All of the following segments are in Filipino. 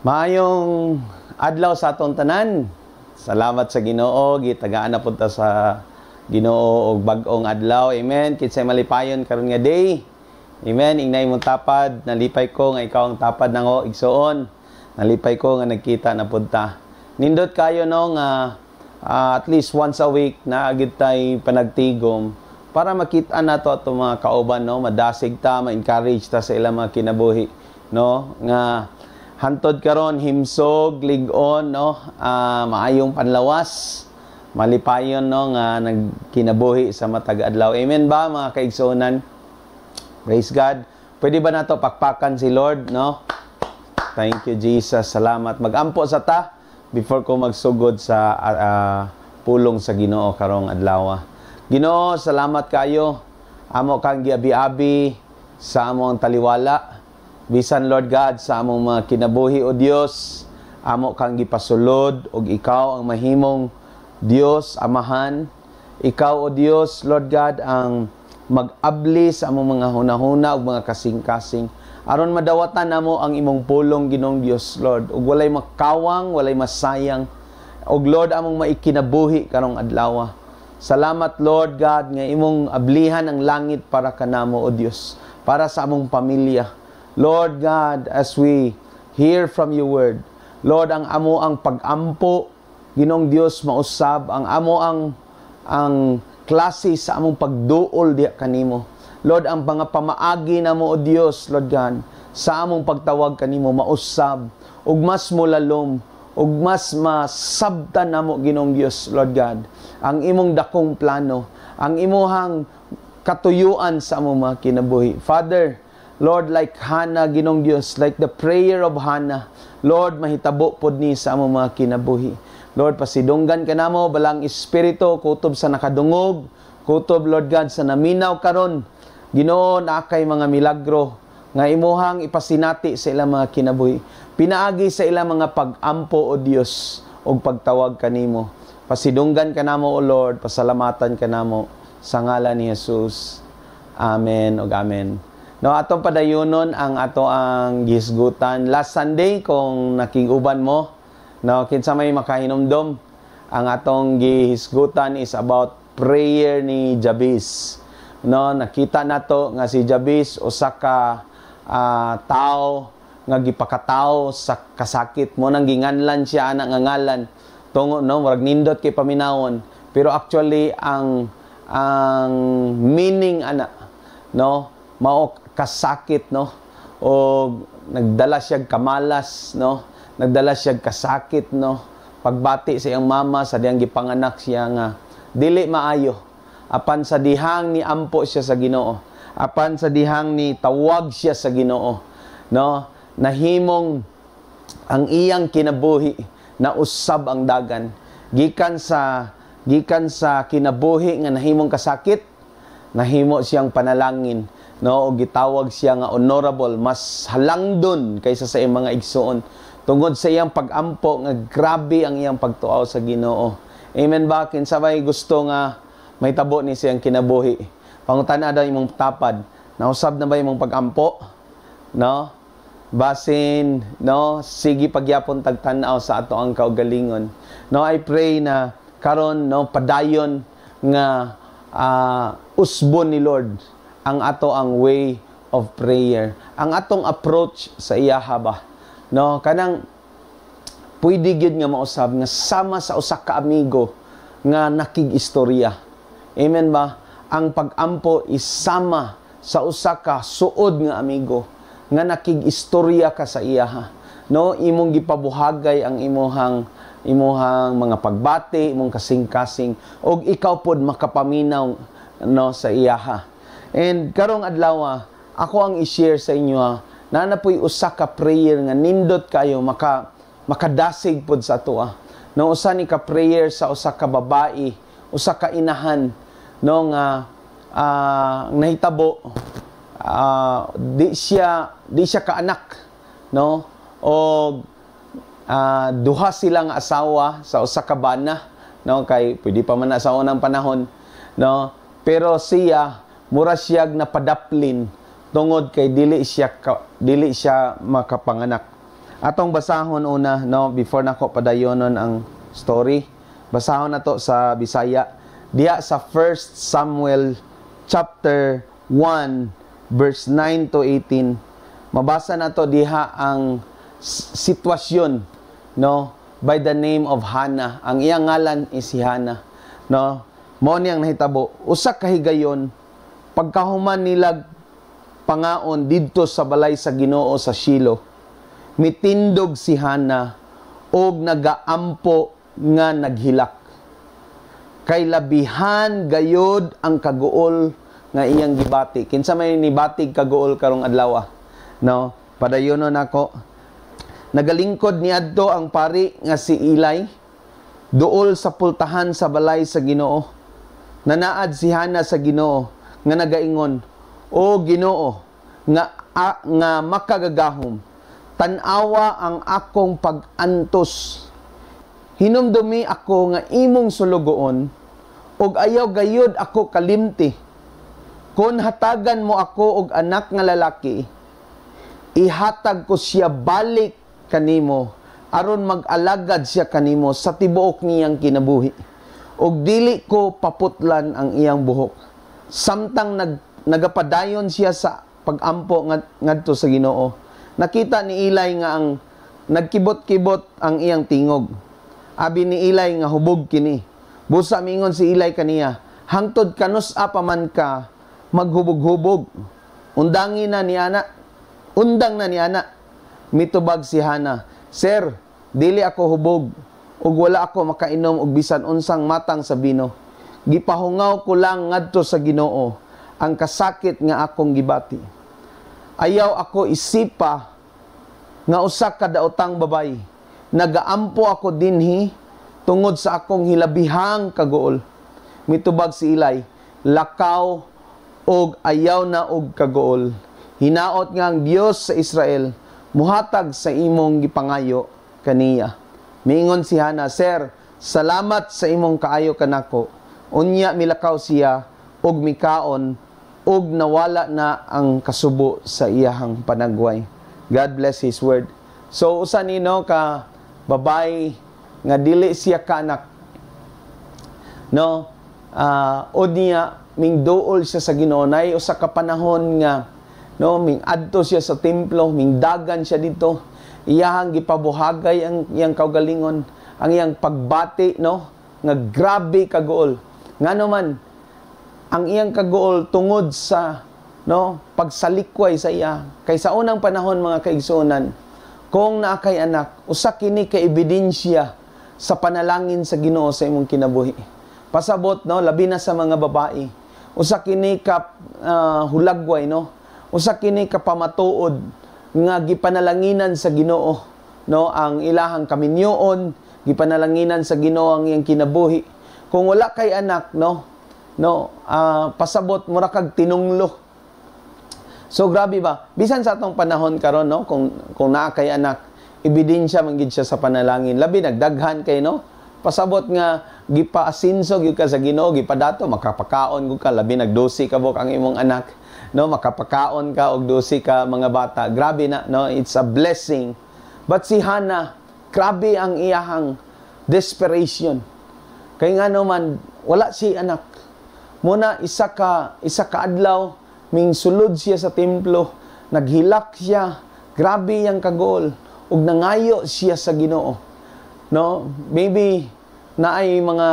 Maayong adlaw sa atong tanan. Salamat sa Ginoo, gitagaan na punta sa Ginoo og bag-ong adlaw. Amen. Kinsay malipayon karon nga day. Amen. Ingnay mong tapad, nalipay ko nga ikaw ang tapad nang igsuon. Nalipay ko nga nagkita na punta. Nindot kayo no nga at least once a week na agid tay panagtigom para makita nato ato mga kauban no, madasig ta, ma-encourage ta sa ilang mga kinabuhi no nga hantod karon himsog lig-on no, maayong panlawas malipayon no nga nagkinabuhi sa matag adlaw. Amen ba mga kaigsuonan? Praise God. Pwede ba nato pakpakan si Lord no? Thank you Jesus. Salamat. Magampo sa ta before ko magsugod sa pulong sa Ginoo karong adlaw. Ginoo, salamat kayo. Amo kang giabi-abi sa among taliwala. Bisan Lord God sa among mga kinabuhi o Dios, amo kang gipasulod og ikaw ang mahimong Dios amahan. Ikaw o Dios Lord God ang mag-abli sa among mga hunahuna ug mga kasing-kasing aron madawatan namo ang imong pulong Ginoong Dios Lord ug walay makawang, walay masayang ug Lord among maikinabuhi karong adlaw. Salamat Lord God nga imong ablihan ang langit para kanamo o Dios, para sa among pamilya. Lord God, as we hear from your word, Lord, ang amo ang pag-ampo, Ginoong Dios mausab, ang amo ang klase sa among pagduol diha kanimo. Lord, ang mga pamaagi namo o Dios, Lord God, sa among pagtawag kanimo mausab, ug mas mulalom, ug mas masabtan namo Ginoong Dios, Lord God, ang imong dakong plano, ang imuhang katuyuan sa among mga kinabuhi. Father, Lord, like Hannah, Ginong Diyos, like the prayer of Hannah, Lord, mahitabo pod ni sa among mga kinabuhi. Lord, pasidunggan ka namo balang espiritu, kutob sa nakadungog, kutob, Lord God, sa naminaw karon. Ginoo, nakay mga milagro, nga imuhang ipasinati sa ilang mga kinabuhi. Pinaagi sa ilang mga pag-ampo, O Diyos, o pagtawag kanimo. Pasidunggan ka namo, O Lord, pasalamatan ka namo, sa ngalan ni Jesus. Amen o amen. No, atong padayonon ang ato ang gisgutan. Last Sunday, kung nakiguban mo, no, kinsa may makahinomdom, ang atong gisgutan is about prayer ni Jabez. No, nakita nato nga si Jabez usa ka tao nga gipakataw sa kasakit mo nang ginganlan siya ana nga ngalan tungo no murag nindot kay paminawon, pero actually ang meaning ana no mao kasakit no o nagdala siya kamalas no, nagdala siya kasakit no, pagbati sa iyang mama sa diyang gipanganak siya nga dili maayo, apan sa dihang ni ampo siya sa Ginoo, apan sa dihang ni tawag siya sa Ginoo no, nahimong ang iyang kinabuhi na usab ang dagan gikan sa kinabuhi nga nahimong kasakit, nahimo siyang panalangin no, o gitawag siya nga honorable, mas halangdon kaysa sa iyang mga igsuon tungod sa iyang pag-ampo nga grabe ang iyang pagtuaw sa Ginoo. Amen ba? Kinsa may gusto nga may tabo ni siyang kinabuhi, pangutana daw imong tapad, nausab na ba imong pag-ampo no, basin no, sige pagyapon tagtan-aw sa ato ang kaugalingon no. I pray na karon no padayon nga usbon ni Lord ang ato ang way of prayer, ang atong approach sa iyaha ba no, kanang pwede gyud nga mausab nga sama sa usa ka amigo nga nakig-istorya. Amen ba? Ang pag-ampo is sama sa usa ka suod nga amigo nga nakig-istorya ka sa iyaha no, imong gipabuhagay ang imuhang mga pagbati, imong kasing-kasing og ikaw pod makapaminaw no sa iyaha. And karong adlaw ako ang i-share sa inyo na napoy usa ka prayer nga nindot kayo makadasig pod sa ato no, usa ni ka prayer sa usa ka babae, usa ka inahan no nga nahitabo di siya ka anak no, o duha silang asawa sa usa ka bana no, kay pwede pa man na sa unang panahon no, pero siya mura siyag napadaplin tungod kay dili siya makapanganak. Atong basahon una, no, before nako padayonon ang story. Basahon na to sa Bisaya. Diya sa 1 Samuel chapter 1 verse 9 to 18. Mabasa na to diha ang sitwasyon, no, by the name of Hannah. Ang iyang ngalan is si Hannah, no. Mao niyang nahitabo. Usa ka higayon pagkahuman nila pangaon didto sa balay sa Ginoo sa Shilo. Mitindog si Hannah og nagaampo nga naghilak. Kay labihan gayod ang kaguol nga iyang gibati. Kinsa may nibatig kaguol karong adlaw, no? Padayonon nako. Nagalingkod niadto ang pari nga si Eli duol sa pultahan sa balay sa Ginoo. Nanaad si Hannah sa Ginoo nga nagaingon, "O Ginoo, nga makagagahom, tan-awa ang akong pag-antos. Hinumdumi ako nga imong sulugoon, ug ayaw gayud ako kalimti. Kung hatagan mo ako og anak nga lalaki, ihatag ko siya balik kanimo, aron mag-alagad siya kanimo sa tibuok niyang kinabuhi. Ug dili ko paputlan ang iyang buhok. Samtang nagapadayon siya sa pag-ampo ngadto sa Ginoo. Nakita ni Eli nga ang nagkibot-kibot ang iyang tingog. Abi ni Eli nga hubog kini. Busa mingon si Eli kaniya, hangtod kanus-a pa man ka maghubog-hubog. Undang na ni ana. Mitubag si Hannah, "Sir, dili ako hubog, ug wala ako makainom og bisan unsang matang sa bino. Gipahungaw ko lang ngadto sa Ginoo ang kasakit nga akong gibati. Ayaw ako isipa nga usa ka daotang babay. Nagaampo ako dinhi tungod sa akong hilabihang kagool." Mitubag si Eli, "Lakaw og ayaw na og kagool. Hinaot nga ang Dios sa Israel muhatag sa imong gipangayo kaniya." Miingon si Hannah, "Sir, salamat sa imong kaayo kanako." Unya milakaw siya og mikaon ug nawala na ang kasubo sa iyahang panagway. God bless His word. So usa nino ka babay nga dili siya kaanak, no, o niya ming duol siya sa Ginoo. Nay usa ka panahon nga, no, ming adto siya sa templo, ming dagan siya dito. Iyahang gipabuhagay ang iyang kaugalingon, ang iyang pagbati, no, nga grabe kagool. Ngano man ang iyang kagool tungod sa, no, pagsalikway sa iya. Kay sa unang panahon mga kaigsuonan, kung naa kay anak, usa kini ka ebidensya sa panalangin sa Ginoo sa imong kinabuhi. Pasabot, no, labi na sa mga babae. Usa kini ka hulagway, no. Usa kini ka pamatuod nga gipanalanginan sa Ginoo, no, ang ilahang kaminyoon, gipanalanginan sa Ginoo ang iyang kinabuhi. Kung wala kay anak, no, pasabot mura kag tinunglo. So grabe ba? Bisan sa atong panahon karon, no, kung naa kay anak, ebidensya man gid siya sa panalangin. Labi nagdaghan kay, no. Pasabot nga gipaasinso gyud ka sa Ginoo, gipadato makapakaon gud ka, labi nagdosi ka bok ang imong anak, no, makapakaon ka og dosi ka mga bata. Grabe na, no, it's a blessing. But si Hannah, grabe ang iyahang desperation. Kay nga naman wala si anak. Muna isa ka adlaw ming sulod siya sa templo, naghilak siya, grabe yang kagol, ug nangayo siya sa Ginoo. No, maybe naay mga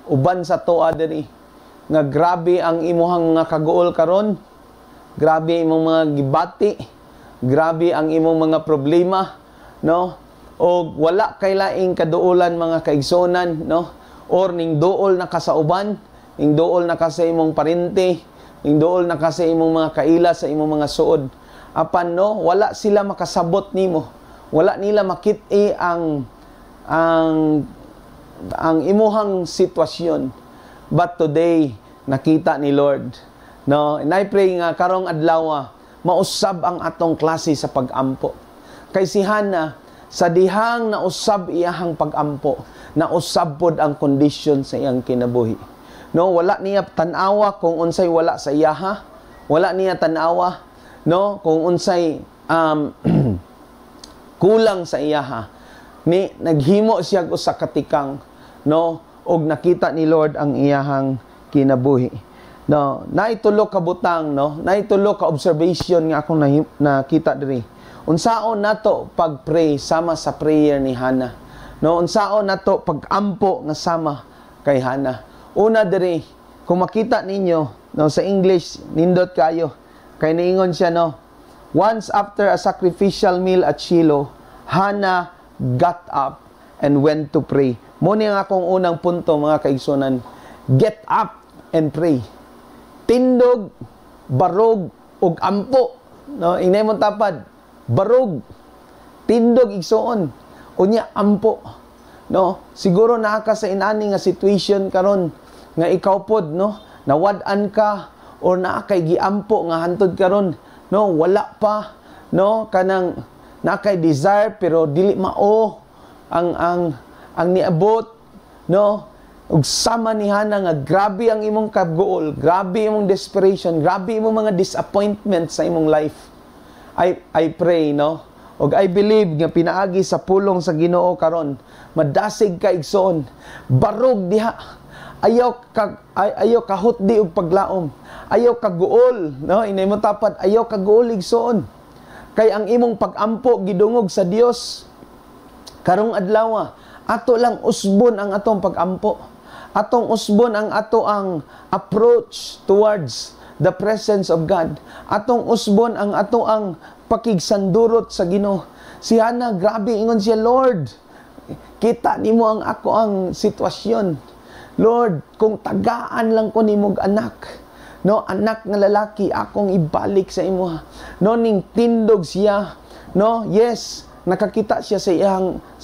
uban sa toa diri nga grabe ang imuhang mga kagool karon, grabe imong mga gibati, grabe ang imong mga problema, no, o wala kay laing kaduolan mga kaigsonan, no, or ning duol na ka sa uban, ning duol na ka sa imong parente, ning duol na ka sa imong mga kaila, sa imong mga suod. Apan, no, wala sila makasabot nimo, wala nila makit-i ang imuhang sitwasyon. But today, nakita ni Lord, no, and I pray nga karong adlaw mausab ang atong klase sa pag-ampo. Kay si Hannah, sa dihang nausab iyahang pag-ampo, nausab pod ang kondisyon sa iyang kinabuhi. No, wala niya tan-awa kung unsay wala sa iyaha, wala niya tan-awa, no, kung unsay kulang sa iyaha. Naghimo siya usa ka tikang, no, og nakita ni Lord ang iyahang kinabuhi. No, naitulo ka butang, no, naitulo ka observation nga akong nakita diri. Unsaon nato pag-pray sama sa prayer ni Hannah. No, unsaon nato pag-ampo nga sama kay Hannah. Una diri, kung makita ninyo, no, sa English nindot kayo. Kay niingon siya, no, once after a sacrificial meal at Shiloh, Hannah got up and went to pray. Muna ang akong unang punto, mga kaigsunan. Get up and pray. Tindog, barog, ug ampo. No, inay mo tapad. Barog, tindog, igsuon. Unya, ampo. No, siguro naa ka sa inani nga situation karon nga ikaw pod, no, nawad-an ka or naa kay giampo nga hantod karon, no, wala pa, no, kanang naa kay desire pero dili mao ang niabot, no, ug sama ni Hannah nga grabe ang imong kagool, grabe imong desperation, grabe imong mga disappointment sa imong life. I pray, no, ug I believe nga pinaagi sa pulong sa Ginoo karon madasig ka igsoon, barog diha, ayaw kahutdi og paglaom, ayaw kaguol, no, inay mo tapad, ayaw kaguol igsoon, kay ang imong pag-ampo gidungog sa Dios. Karong adlaw ato lang usbon ang atong pag-ampo, atong usbon ang ato ang approach towards the presence of God, atong usbon ang ato ang pakigsandurot sa Ginoo. Si Hannah, grabe ingon siya, Lord, kita nimo ang ako ang sitwasyon, Lord, kung tagaan lang ko nimog anak, no, anak nga lalaki akong ibalik sa imo, no, ning tindog siya, no, yes, nakakita siya sa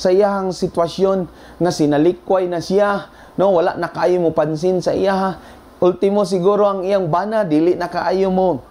iyang sitwasyon nga sinalikway na siya, no, wala na kaayo mo pansin sa iya. Ultimo siguro ang iyang bana dili na kaayo mo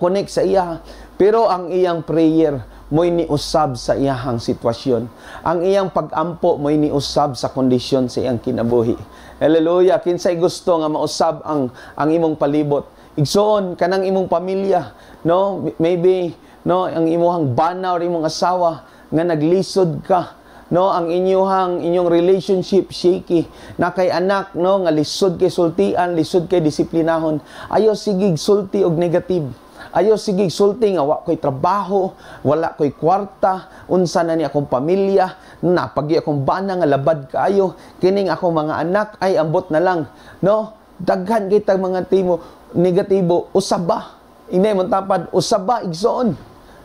connect sa iya, pero ang iyang prayer mo'y niusab sa iyang sitwasyon. Ang iyang pag-ampo mo'y niusab sa kondisyon sa iyang kinabuhi. Hallelujah. Kinsay gusto nga mausab ang imong palibot. Igsoon kanang imong pamilya, no, maybe, no, ang imuhang bana or imong asawa nga naglisod ka, no, ang inyong relationship shaky, na kay anak, no, nga lisod kay sultian, lisod kay disiplinahon, ayo sigig sulti og negative, ayo sigig sulti nga wa koy trabaho, wala koy kwarta, unsa na ni akong pamilya, napagi akong bana nga labad kaayo, kining akong mga anak ay ambot na lang, no, daghan kita mga timo negatibo, usaba, inay mo tapad, usaba igsoon,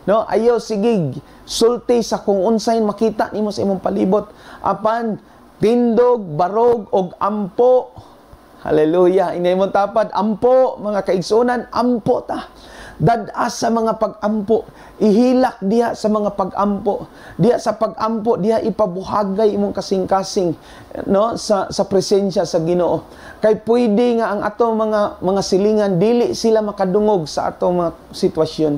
no, ayo sigig sulti sa kung unsay makita nimo sa imong palibot, apan tindog, barog og ampo. Hallelujah. Inay mo tapad, ampo, mga kaigsunan, ampo ta. Dadas sa mga pag-ampo, ihilak diha sa mga pag-ampo, diha sa pag-ampo, diha ipabuhagay imong kasing-kasing, no, sa presensya sa Ginoo. Kay pwede nga ang atong mga silingan dili sila makadungog sa atong mga sitwasyon,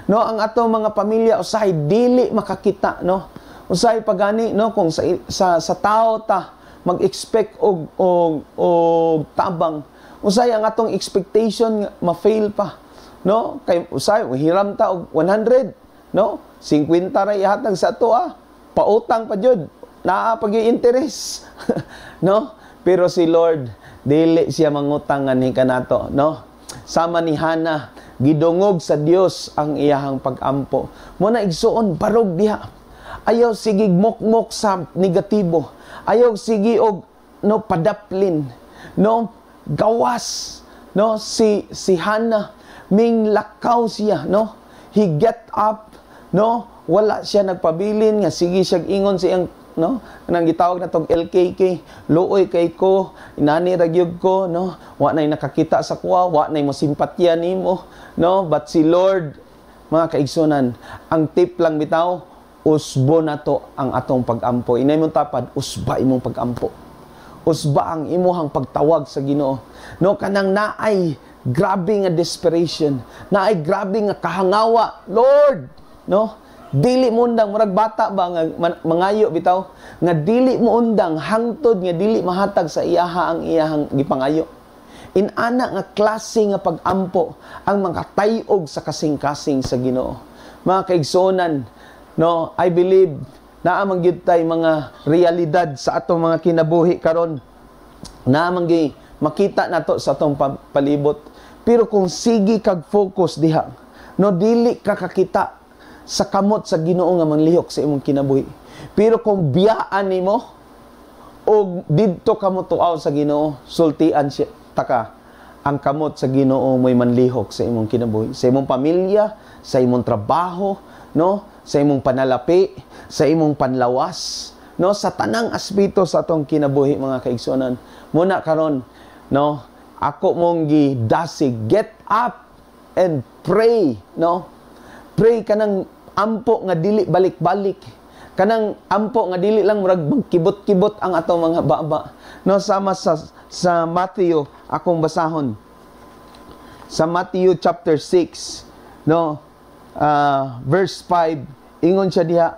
no, ang atong mga pamilya usahay dili makakita, no, usahay pagani, no, kung sa tao ta mag-expect og tabang, usahay ang atong expectation ma-fail pa, no, kay usahay hiram ta og 100, no, 50 ra ihatag sa ato, pautang pa jud, naa pag interest no, pero si Lord dili siya mangutang ni kanato, no. Sama ni Hannah, gidungog sa Dios ang iyahang pag-ampo. Muna igsuon, barog diha. Ayaw sigig mokmok sa negatibo. Ayaw sige og, no, padaplin, no, gawas, no, si Hannah ming lakaw siya, no, he get up, no, wala siya nagpabilin nga sige siya ingon siyang, no, nang gitawag na tong LKK, luoy kay ko, inani ragyog ko, no, wa nay nakakita sa kuha, wa nay mo simpatya nimo, no, but si Lord, mga kaigsunan, ang tip lang bitaw, usbo na to ang atong pag-ampo. Inay mong tapad, usba imong pag-ampo. Usba ang imuhang pagtawag sa Ginoo. No, kanang naay grabe nga desperation, naay grabe nga kahangawa, Lord, no, dili mo undang, murag bata ba nga mangayo bitaw, nga dili mo undang hangtod nga dili mahatag sa iyaha ang iyahang gipangayo. Inana nga klase nga pag-ampo ang mga tayog sa kasing-kasing sa Ginoo. Mga kaigsunan, no, I believe naamang gyud tay mga realidad sa atong mga kinabuhi karon. Naamang gi makita nato sa atong palibot. Pero kung sige kag focus diha, no, dili ka kakita sa kamot sa Ginoo nga manglihok sa imong kinabuhi. Pero kung biyaan nimo o didto ka mo tuaw sa Ginoo, sultian siya taka ang kamot sa Ginoo mo'y manlihok sa imong kinabuhi, sa imong pamilya, sa imong trabaho, no, sa imong panalapi, sa imong panlawas, no, sa tanang aspeto sa atong kinabuhi mga kaigsuonan. Muna karon, no, ako mong gidasig, get up and pray, no? Pray kanang ampo nga dili balik-balik. Kanang ampo nga dili lang murag magkibot-kibot ang atong mga baba. No, sama sa Matthew akong basahon. Sa Matthew chapter 6, no, verse 5, ingon siya diha,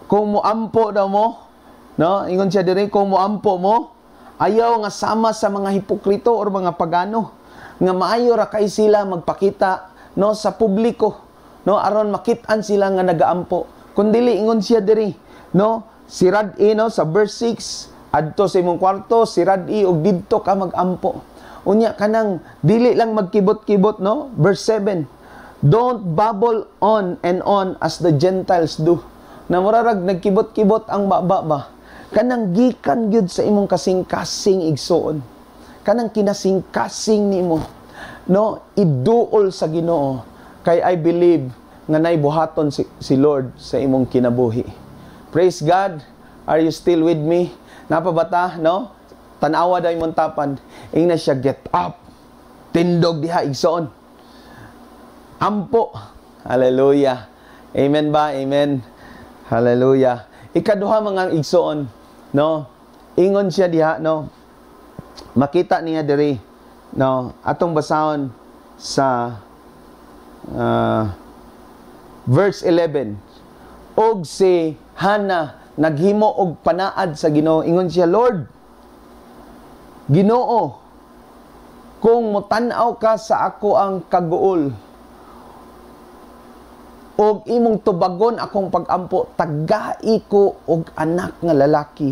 kung moampo daw mo, no, ingon siya diri, kung moampo mo, ayaw nga sama sa mga hipokrito or mga pagano, nga maayo ra kay sila magpakita, no, sa publiko, no, aron makit-an sila nga nagaampo. Kundili ingon siya diri, no, sirad-i, no, sa verse 6, adto sa imong kwarto, sirad-i og didto ka magampo. Unya kanang dili lang magkibot-kibot, no, verse 7, don't babble on and on as the Gentiles do. Na murarag nagkibot-kibot ang baba ba. Kanang gikan gyud sa imong kasing-kasing igsuon. Kanang kinasing-kasing nimo, no, iduol sa Ginoo. Kay I believe nga naibuhaton si Lord sa imong kinabuhi. Praise God. Are you still with me? Napabata, no? Tanawa daw imong tapad. Ingna siya, get up. Tindog diha igsoon. Ampo. Hallelujah. Amen ba? Amen. Hallelujah. Ikaduha mga igsoon, no? Ingon siya diha, no? Makita niya diri, no? Atong basahon sa verse 11. Og si Hannah naghimo og panaad sa Ginoo. Ingon siya, Lord, Ginoo, kung mutan-aw ka sa ako ang kaguol, og imong tubagon akong pagampo, tagai ko og anak nga lalaki.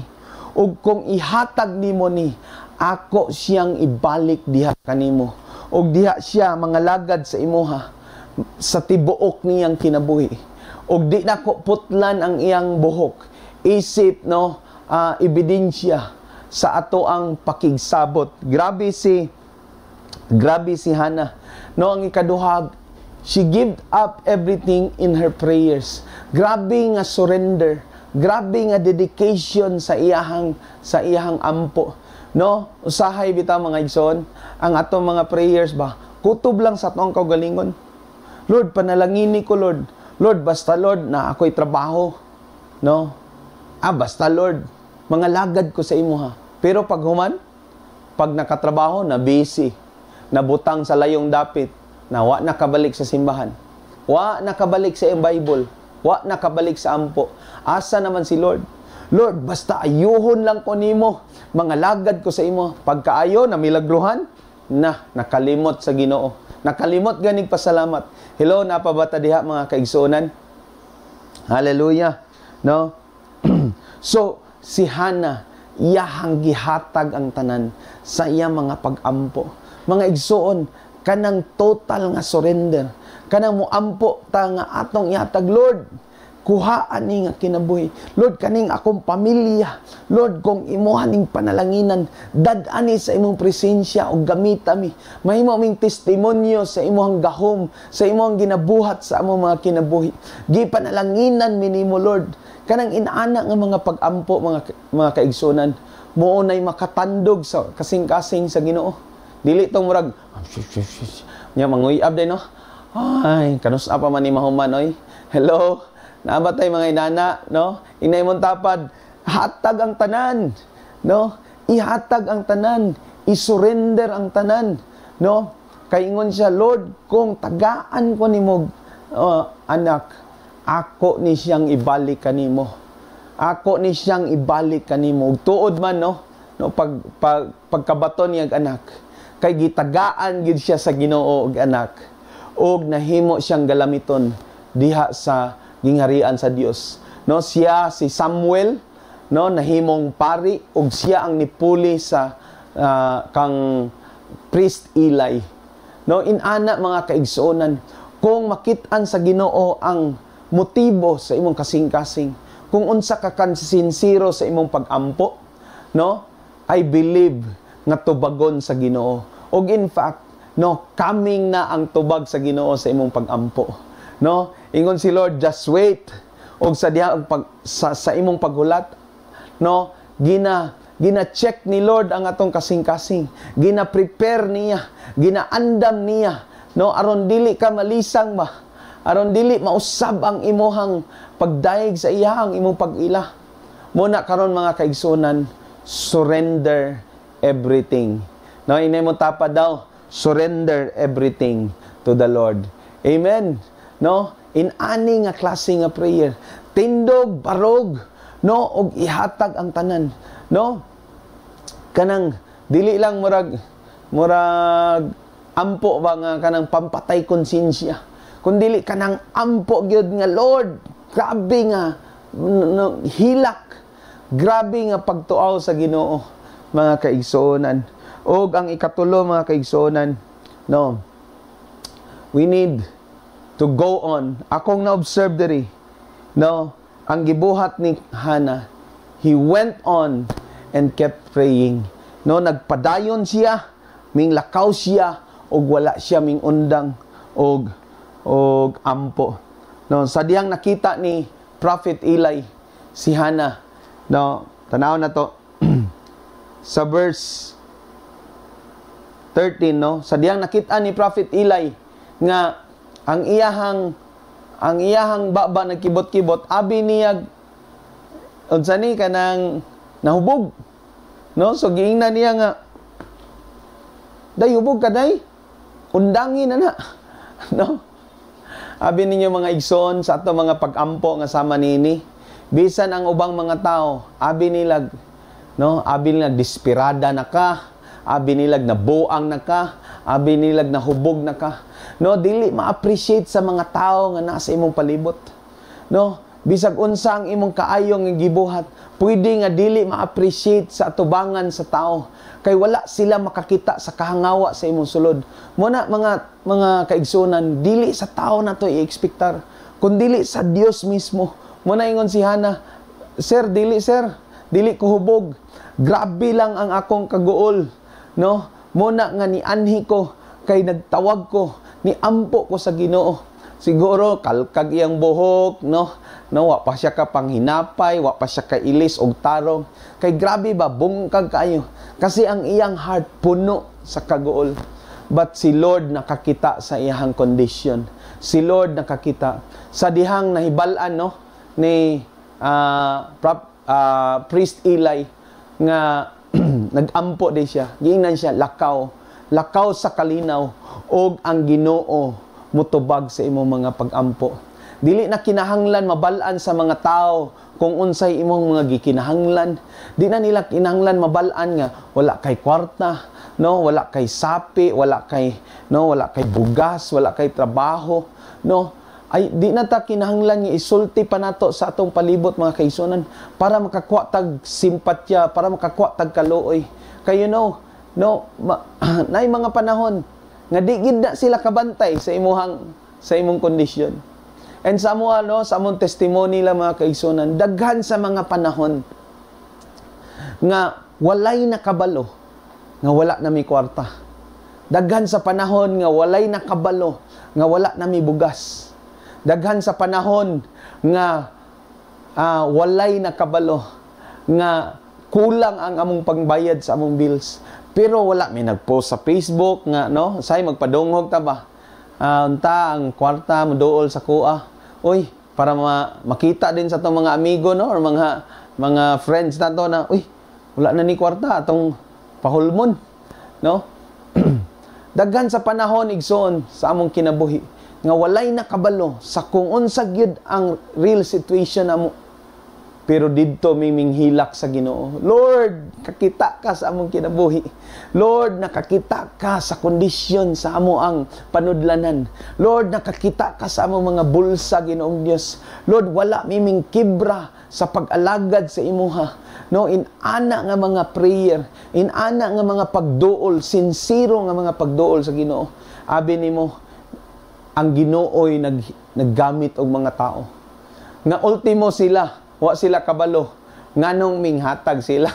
Og kung ihatag nimo ni, ako siyang ibalik diha kanimo. Og diha siya mga lagad sa imuha, sa tibuok niyang kinabuhi. Og di na ko putlan ang iyang buhok. Isip, no, ebidensya sa ato ang pakigsabot. Grabe si Hannah. No, ang ikaduha, she gave up everything in her prayers. Grabe nga surrender. Grabe nga dedication sa iyahang ampo. No, usahay bitaw mga igsoon, ang atong mga prayers ba, kutob lang sa atong kaugalingon. Lord, panalangini ko, Lord. Lord, basta Lord na ako'y trabaho. No? Basta Lord, mga lagad ko sa imo ha. Pero pag human, pag nakatrabaho, na busy, nabutang sa layong dapit, na wa nakabalik sa simbahan, wa nakabalik sa iyong Bible, wa nakabalik sa ampo. Asa naman si Lord? Lord, basta ayuhon lang ko nimo, mga lagad ko sa imo. Pagkaayo na milagruhan, nakalimot sa Ginoo. Nakalimot ganing pasalamat. Hello, napabata diha mga kaigsuonan. Hallelujah. No? So, si Hannah, iyahang gihatag ang tanan sa iya mga pagampo. Mga igsuon, kanang total nga surrender. Kanang muampo ta nga atong ihatag, Lord, kuhaan ni nga kinabuhi. Lord, kaning akong pamilya. Lord, kung imuhaning panalanginan, dad-ani sa imong presensya o gamita mi. Mahimo aming testimonyo sa imong gahom, sa imong ginabuhat sa among mga kinabuhi. Gipanalanginan minimo, Lord. Kanang inaana nga mga pagampo, mga kaigsunan, muunay makatandog sa kasing-kasing sa Ginoo. Dili tong murag, nya manguyab din, no? Ay, kanusa pa man ni mahuman, oy. Hello? Nabatay mga inana, no? Inay mong tapad, hatag ang tanan, no? Ihatag ang tanan, isurrender ang tanan, no? Kaingon siya, Lord, kung tagaan ko nimo, anak, ako ni siyang ibalik kanimo. Ako ni siyang ibalik kanimo. Tuod man, no? Pagkabaton niya anak, kay gitagaan gid siya sa Ginoo og anak, og nahimo siyang galamiton diha sa gingarian sa Dios. No, siya si Samuel, no, nahimong pari ug siya ang nipuli sa kang priest Eli. No, inana mga kaigsuonan, kung makit-an sa Ginoo ang motibo sa imong kasing-kasing, kung unsa ka sincero sa imong pag-ampo, no, I believe nga tubagon sa Ginoo. Og in fact, no, coming na ang tubag sa Ginoo sa imong pag-ampo. No, ingon si Lord, just wait. Og sa diha sa imong paghulat, no, gina-check ni Lord ang atong kasing-kasing. Gina-prepare niya, ginaandam niya, no, aron dili ka malisang ba? Aron dili mausab ang imuhang pagdaig sa iya, ang imong pag-ila. Muna karon mga kaigsunan, surrender everything. No, inay mo tapa daw, surrender everything to the Lord. Amen. No, in ani nga klase nga prayer, tindog, barog, no, og ihatag ang tanan, no, kanang dili lang murag ampo ba nga kanang pampatay konsensya, kundi kanang ampo gyud nga Lord, grabe nga hilak, grabe nga pagtuaw sa Ginoo mga kaigsuonan. Og ang ikatulo mga kaigsuonan, no, we need to go on. Akong na-observe diri, no, ang gibuhat ni Hannah, he went on and kept praying. No, nagpadayon siya, ming lakaw siya, og wala siya ming undang og ampo. No, sa diyang nakita ni Prophet Eli si Hannah, no, tanaw na to sa verse 13, no, sa diyang nakita ni Prophet Eli nga ang iyahang baba nagkibot-kibot, abi niya unsa ni kanang nahubog, no, so giingnan niya nga, day hubog ka day, undangin na no. Abi ninyo mga igsoon sa ato mga pag-ampo nga sama nini, bisan ang ubang mga tao abi nilag, no, abi nilag desperada na ka, abi nilag nabuang na ka, abi nilag nahubog na ka, no, dili ma-appreciate sa mga tao nga nasa imong palibot, no, bisag unsa ang imong kaayong nga gibuhat, pwede nga dili ma-appreciate sa atubangan sa tao, kay wala sila makakita sa kahangawa sa imong sulod. Muna mga kaigsunan, dili sa tao na to i-expectar, kundi sa Dios mismo. Muna ingon si Hannah, sir, dili ko hubog, grabe lang ang akong kaguol, no, muna nga ni anhi ko, kay nagtawag ko, ni ampo ko sa Ginoo. Siguro kalkag iyang buhok, no, wa pa siya ka panghinapay, wa pa siya ka ilis og tarong, kay grabe ba, bungkag kayo, kasi ang iyang heart puno sa kaguol. But si Lord nakakita sa iyang condition. Si Lord nakakita sa dihang nahibalan, no, ni priest Eli nga nagampo di siya, giingnan siya lakaw sa kalinaw, og ang Ginoo mutubag sa imong mga pag-ampo. Dili na kinahanglan mabalaan sa mga tao kung unsay imong mga gikinahanglan. Di na nila kinahanglan mabalaan nga wala kay kwarta, no, wala kay sapi, wala kay bugas, wala kay trabaho, no. Ay di na ta kinahanglan nga isulti pa nato sa atong palibot mga kaigsuonan para makakuha tag simpatya, para makakuha tag kaluoy. Kay no, nay mga panahon nga di gid na sila kabantay sa imong kondisyon. And sa among testimony lang mga kaigsuonan, daghan sa mga panahon nga walay nakabalo, nga wala na mi kwarta. Daghan sa panahon nga walay nakabalo, nga wala na mi bugas. Daghan sa panahon nga walay nakabalo, nga kulang ang among pangbayad sa among bills. Pero wala may nagpost sa Facebook nga, no, say magpadungog ta ba? Unta ang kwarta moduol sa kuha. Uy, para makita din sa itong mga amigo, no, or mga friends na to na, uy, wala na ni kwarta atong pahulmon, no. Daghan sa panahon igsoon sa among kinabuhi nga walay nakabalo sa kung unsa gyud ang real situation namo. pero didto miminghilak sa Ginoo. Lord, kakita ka sa among kinabuhi. Lord, nakakita ka sa kondisyon sa amo ang panudlanan. Lord, nakakita ka sa among mga bulsa, Ginoong Dios. Lord, wala miming kibra sa pag-alagad sa imuha. No, inana nga mga prayer, inana nga mga pagduol, sincero nga mga pagduol sa Ginoo. Abi nimo, ang Ginoo'y naggamit og mga tao. Nga ultimo sila, wa sila kabalo, nganong minghatag sila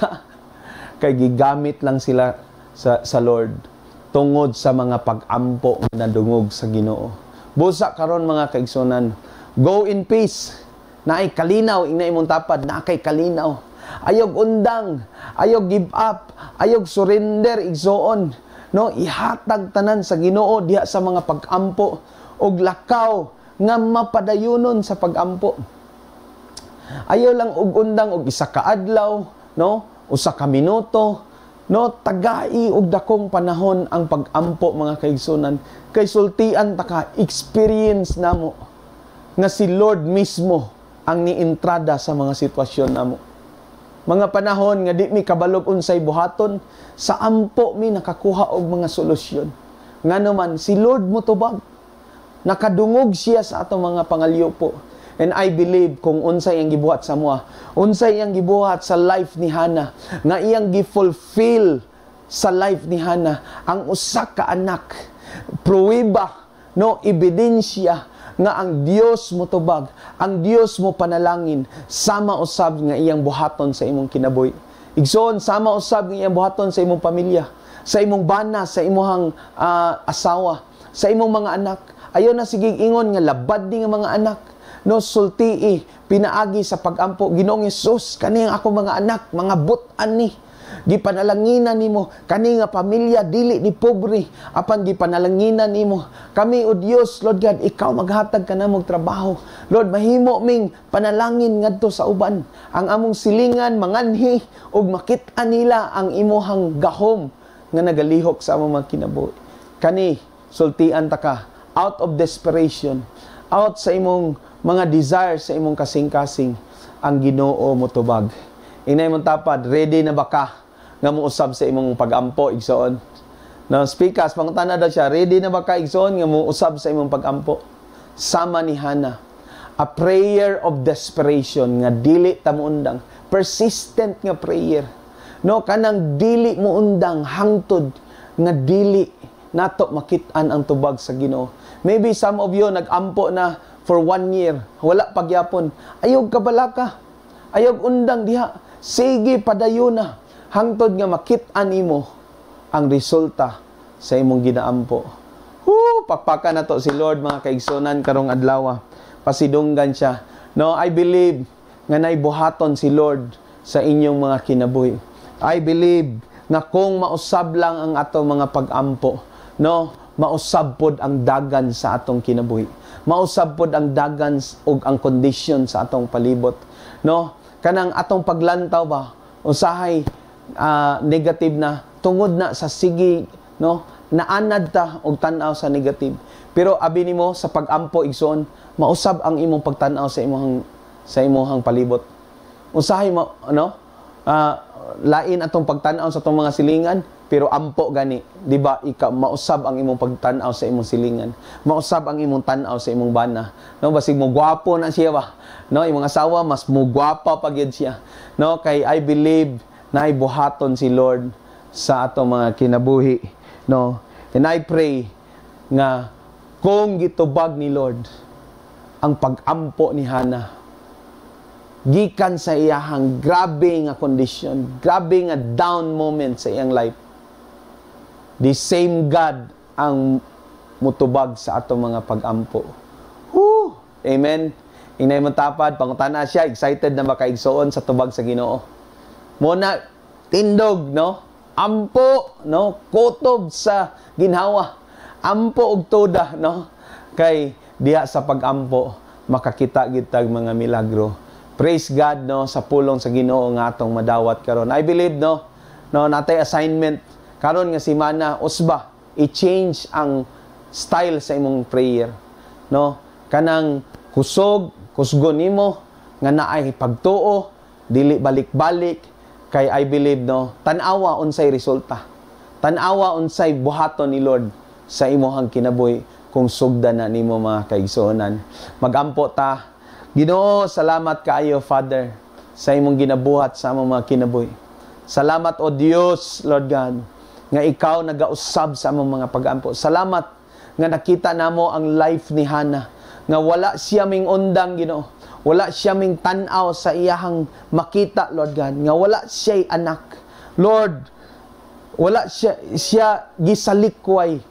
kay gigamit lang sila sa Lord tungod sa mga pag-ampo nga nadungog sa Ginoo. Busa karon mga kaigsunan, go in peace. Naay kalinaw ing imong tapad, na kay kalinaw. Ayog undang, ayog give up, ayog surrender igsoon. No, ihatag tanan sa Ginoo diha sa mga pag-ampo og lakaw nga mapadayunon sa pag-ampo. Ayaw lang og undang og isa ka adlaw, no? Usa ka minuto, no? Tagai og dakong panahon ang pag-ampo mga kaigsunan. Kay sultian ta ka, experience namo nga si Lord mismo ang nientrada sa mga sitwasyon namo. Mga panahon nga di mi kabalog unsay buhaton, sa ampo mi nakakuha og mga solusyon. Nganuman si Lord motubag. Nakadungog siya sa atong mga pangalyopo. And I believe kung unsay ang gibuhat sa mua, unsay ang gibuhat sa life ni Hannah, nga iyang gifulfill sa life ni Hannah, ang usa ka anak, pruwiba, no, ebidensya nga ang Dios motubag, ang Dios mo panalangin, sama usab nga iyang buhaton sa imong kinabuhi. Igsoon, sama usab nga iyang buhaton sa imong pamilya, sa imong bana, sa imong asawa, sa imong mga anak. Ayo na sige ingon nga labad ni nga mga anak. No, sultii, pinaagi sa pag-ampo. Ginoong Hesus, kani ang ako mga anak, mga butan ni. Gipanalanginan nimo, kani nga pamilya, dili ni pobre, apan gipanalanginan nimo. Kami, o Dios, Lord God, ikaw maghatag ka na mong trabaho. Lord, mahimo ming panalangin ngadto sa uban. Ang among silingan, manganhi, ug makit-an nila ang imuhang gahom nga nagalihok sa among mga kinabuhi. Kani, sultian ta ka, out of desperation, out sa imong mga desire sa imong kasing-kasing, ang Ginoo motubag. Inay mong tapad, ready na ba ka nga muusab sa imong pag-ampo, igsoon? No, speakas, pangutana daw siya, ready na ba ka, igsoon, nga muusab sa imong pag-ampo? Sama ni Hannah, a prayer of desperation, nga dili ta muundang, persistent nga prayer. No, kanang dili muundang, hangtod, nga dili nato makit-an ang tubag sa Ginoo. Maybe some of you nag-ampo na for 1 year, wala pagyapon. Ayog kabalaka, ayog undang diha. Sige padayon na, hangtod nga makit-an nimo ang resulta sa imong ginaampo. Pakpakan na to si Lord mga kaigsonan karong adlaw. Pasidunggan siya. No, I believe nga naibuhaton si Lord sa inyong mga kinabuhi. I believe nga kung mausab lang ang atong mga pag-ampo, no, mausab pod ang dagan sa atong kinabuhi. Mausab pod ang dagan ug ang condition sa atong palibot. No, kanang atong paglantaw ba usahay negative na tungod na sa sige, no, naanad ta og tan-aw sa negative. Pero abi nimo sa pag-ampo igsoon, mausab ang imong pagtan-aw sa imong palibot. Usahay mo, no, lain atong pagtan-aw sa atong mga silingan, pero ampo gani, di ba? Mausab ang imong pagtan-aw sa imong silingan. Mausab ang imong tan-aw sa imong bana. No, basig mo gwapo na siya ba? No, imong asawa mas mo gwapa pa gyud siya. No, kay I believe na ibuhaton si Lord sa atong mga kinabuhi. No, and I pray nga kung gitubag ni Lord ang pag-ampo ni Hannah, gikan sa iyahang grabe nga condition, grabe nga down moment sa iyang life, the same God ang mutubag sa atong mga pag-ampo. Amen. Inay mo tapad, pangutana siya, excited na makaigsoon sa tubag sa Ginoo. Muna, tindog, no? Ampo, no? Kutob sa ginhawa. Ampo og toda, no? Kay diha sa pag-ampo, makakita gitag mga milagro. Praise God, no, sa pulong sa Ginoo nga atong madawat karon. I believe, no, natay assignment karon nga si Mana usba i-change ang style sa imong prayer, no, kanang kusgon nimo nga naay pagtuo dili balik-balik, kay I believe, no, tanawa unsay resulta. Tanawa unsay buhaton ni Lord sa imong kinabuhi kung sugdan na nimo mga kaigsuonan. Magampo ta. Ginoo, salamat kaayo, Father, sa imong ginabuhat sa among mga kinabuhi. Salamat, O Dios, Lord God, nga ikaw nagausab sa among mga pag-ampo. Salamat nga nakita namo ang life ni Hannah, nga wala siya ming undang, Ginoo. Wala siya ming tanaw sa iyahang makita, Lord God, nga wala siya'y anak. Lord, wala siya gisalikway.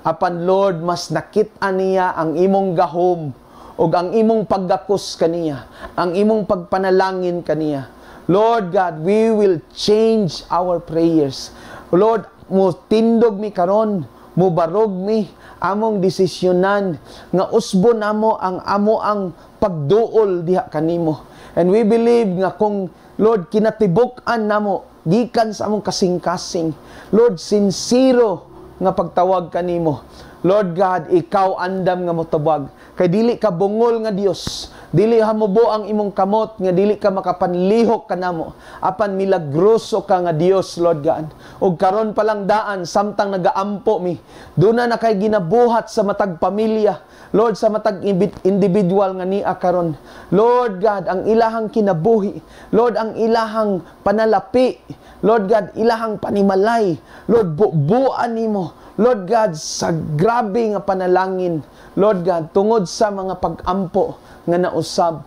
Apan Lord, mas nakita niya ang imong gahom o ang imong paggakus kaniya, ang imong pagpanalangin kaniya. Lord God, we will change our prayers. Lord, mo tindog mi karon, mo barog mi among desisyonan nga usbo namo ang amo ang pagduol diha kanimo. And we believe nga kung Lord kinatibuk-an namo gikan sa among kasing-kasing, Lord, sincero nga pagtawag kanimo. Lord God, ikaw andam nga motabag. Kay dili ka bungol nga Dios. Dili hamubo ang imong kamot nga dili ka makapanlihok kanamo. Apan milagroso ka nga Dios, Lord God. Ug karon pa lang daan samtang nagaampo mi. Duna na kay ginabuhat sa matag pamilya. Lord, sa matag individual nga niya karon. Lord God, ang ilahang kinabuhi. Lord, ang ilahang panalapi. Lord God, ilahang panimalay. Lord, buuan nimo. Lord God, sa grabe nga panalangin. Lord God, tungod sa mga pag-ampo nga nausab.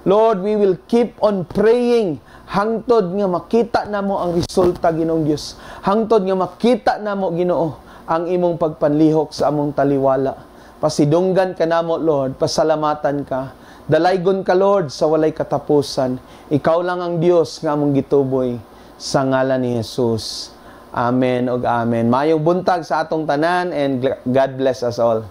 Lord, we will keep on praying hangtod nga makita namo ang resulta, Ginoong Dios. Hangtod nga makita namo, Ginoo, ang imong pagpanlihok sa among taliwala. Pasidunggan ka namo, Lord. Pasalamatan ka. Dalaygon ka, Lord, sa walay katapusan. Ikaw lang ang Dios nga among gituboy. Sa ngalan ni Jesus. Amen o amen. Mayong buntag sa atong tanan and God bless us all.